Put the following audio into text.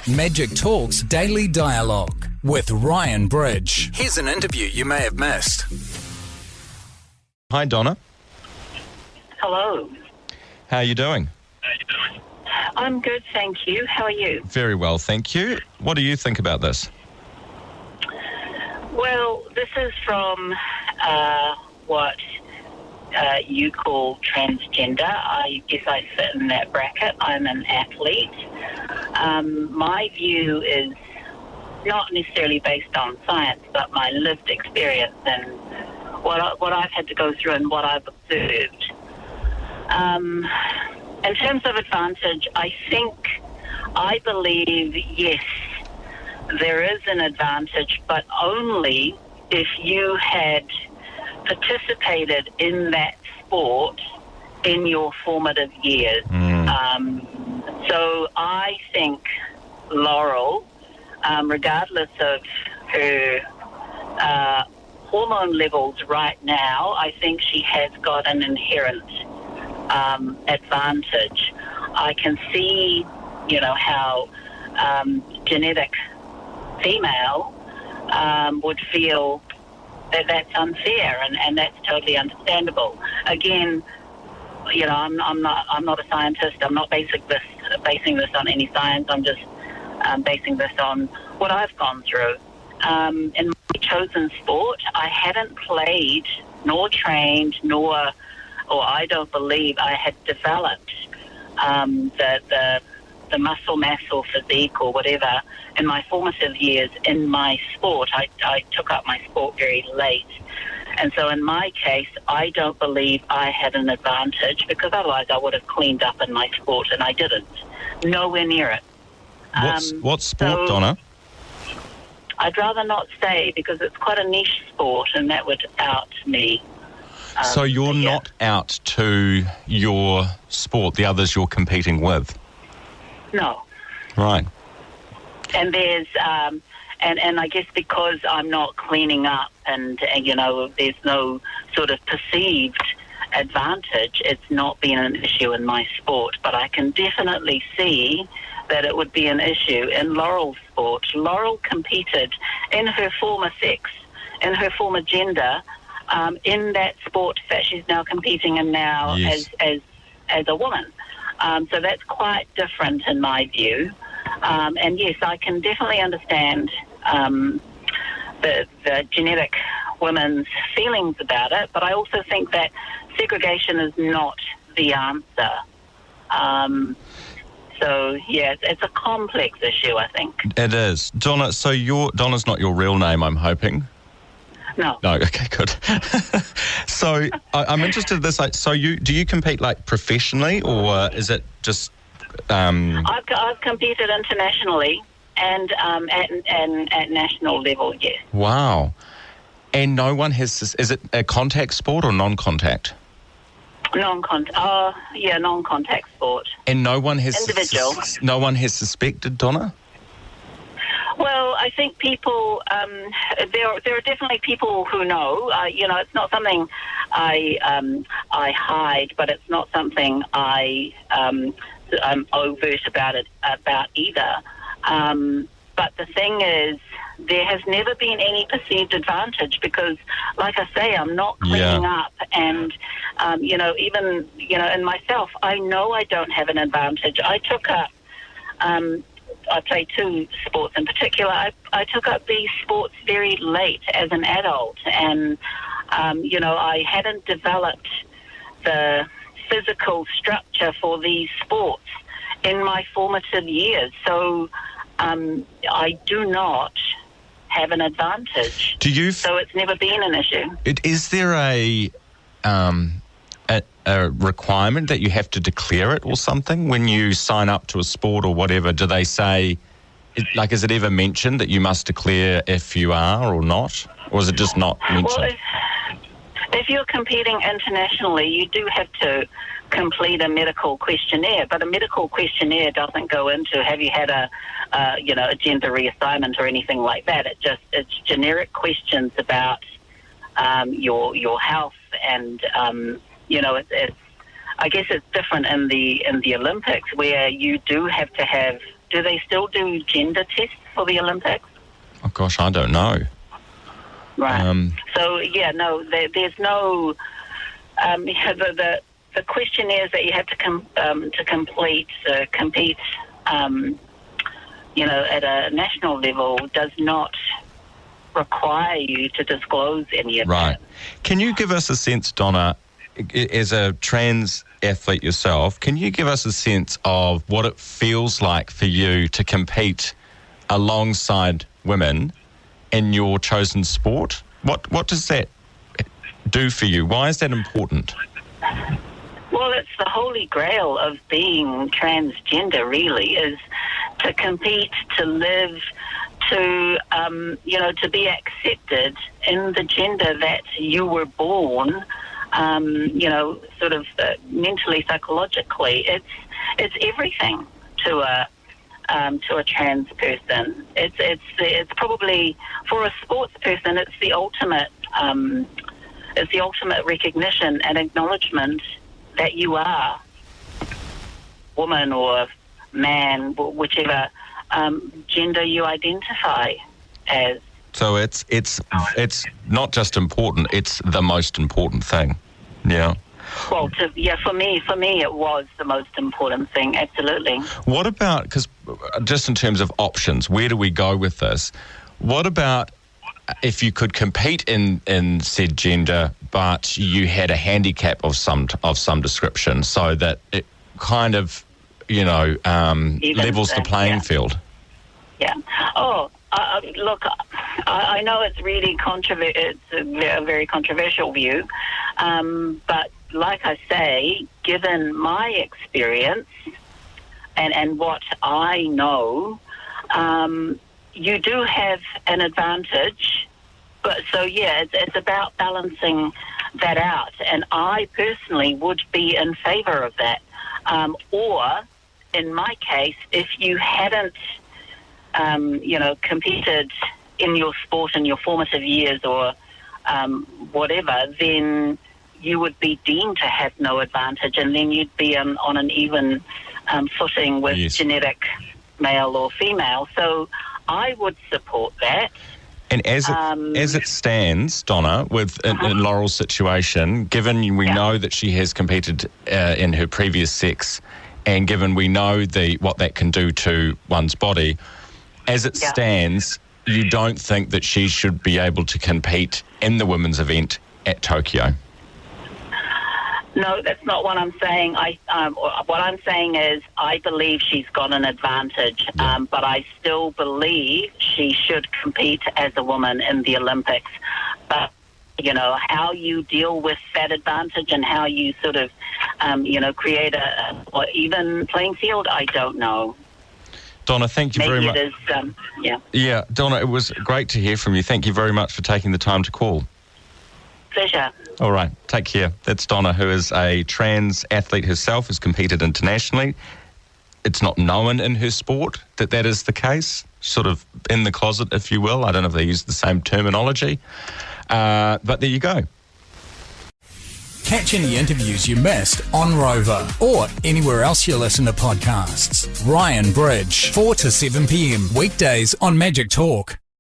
Magic Talks Daily Dialogue with Ryan Bridge. Here's an interview you may have missed. Hi, Donna. Hello. How are you doing? I'm good, thank you. How are you? Very well, thank you. What do you think about this? Well, this is from what you call transgender. I guess I fit in that bracket. I'm an athlete. My view is not necessarily based on science, but my lived experience and what I've had to go through and what I've observed. In terms of advantage, I believe, yes, there is an advantage, but only if you had participated in that sport in your formative years. So I think Laurel, regardless of her hormone levels right now, I think she has got an inherent advantage. I can see, how genetic female would feel that that's unfair, and that's totally understandable. Again, I'm not a scientist. I'm not basing this on any science. I'm just basing this on what I've gone through. In my chosen sport, I hadn't played, nor trained, or I don't believe I had developed the muscle mass or physique or whatever in my formative years in my sport. I took up my sport very late. And so in my case, I don't believe I had an advantage, because otherwise I would have cleaned up in my sport, and I didn't. Nowhere near it. What sport, Donna? I'd rather not say, because it's quite a niche sport, and that would out me. So you're not out to your sport, the others you're competing with? No. Right. And there's, and I guess because I'm not cleaning up and there's no sort of perceived advantage, it's not been an issue in my sport. But I can definitely see that it would be an issue in Laurel's sport. Laurel competed in her former sex, in her former gender, in that sport that she's now competing in now. Yes. as a woman. So that's quite different in my view. And yes, I can definitely understand the genetic women's feelings about it, but I also think that segregation is not the answer. So, yeah, it's a complex issue, I think. It is. Donna, so Donna's not your real name, I'm hoping? No. No, okay, good. So I'm interested in this. So do you compete professionally, or is it just? I've competed internationally and at national level. Yes. Wow. And no one has this. Is it a contact sport or non-contact? Non-contact sport. And no one has individual. No one has suspected, Donna? Well, I think people, there are definitely people who know. It's not something I hide, but it's not something I'm overt about either. But the thing is, there has never been any perceived advantage, because, like I say, I'm not cleaning up, and even in myself, I know I don't have an advantage. I took up. I played two sports in particular. I took up these sports very late as an adult, and, I hadn't developed the physical structure for these sports in my formative years. So I do not have an advantage. So it's never been an issue. Is there a requirement that you have to declare it or something when you sign up to a sport or whatever? Do they say, is it ever mentioned that you must declare if you are or not? Or is it just not mentioned? Well, if you're competing internationally, you do have to complete a medical questionnaire, but a medical questionnaire doesn't go into have you had a gender reassignment or anything like that. It's generic questions about your health, and I guess it's different in the Olympics, where you do have to have do they still do gender tests for the Olympics? Oh gosh, I don't know. Right. There's no. The questionnaires that you have to compete, at a national level does not require you to disclose any of that. Right. Can you give us a sense, Donna, as a trans athlete yourself, can you give us a sense of what it feels like for you to compete alongside women in your chosen sport? What does that do for you? Why is that important? Well, it's the holy grail of being transgender, really, is to compete, to live, to be accepted in the gender that you were born, mentally, psychologically. It's everything to a trans person. It's probably, for a sports person, it's the ultimate recognition and acknowledgement that you are woman or man, whichever gender you identify as. So it's not just important; it's the most important thing. Yeah. Well, for me, it was the most important thing. Absolutely. What about, because just in terms of options, where do we go with this? What about if you could compete in said gender, but you had a handicap of some description, so that it kind of levels the playing field? Yeah. Oh, look, I know it's really it's a very controversial view, but like I say, given my experience and what I know, you do have an advantage. But it's about balancing that out. And I personally would be in favour of that. Or, in my case, if you hadn't, competed in your sport in your formative years or whatever, then you would be deemed to have no advantage, and then you'd be on an even footing with genetic male or female. So I would support that. And as it stands, Donna, in Laurel's situation, given we know that she has competed in her previous sex, and given we know what that can do to one's body, as it stands, you don't think that she should be able to compete in the women's event at Tokyo? No, that's not what I'm saying. What I'm saying is I believe she's got an advantage, but I still believe she should compete as a woman in the Olympics. But, how you deal with that advantage and how you sort of, create a even playing field, I don't know. Donna, thank you very much. Yeah, Donna, it was great to hear from you. Thank you very much for taking the time to call. Pleasure. All right, take care. That's Donna, who is a trans athlete herself, has competed internationally. It's not known in her sport that is the case, sort of in the closet, if you will. I don't know if they use the same terminology, but there you go. Catch any interviews you missed on Rover or anywhere else you listen to podcasts. Ryan Bridge, 4 to 7 p.m. weekdays on Magic Talk.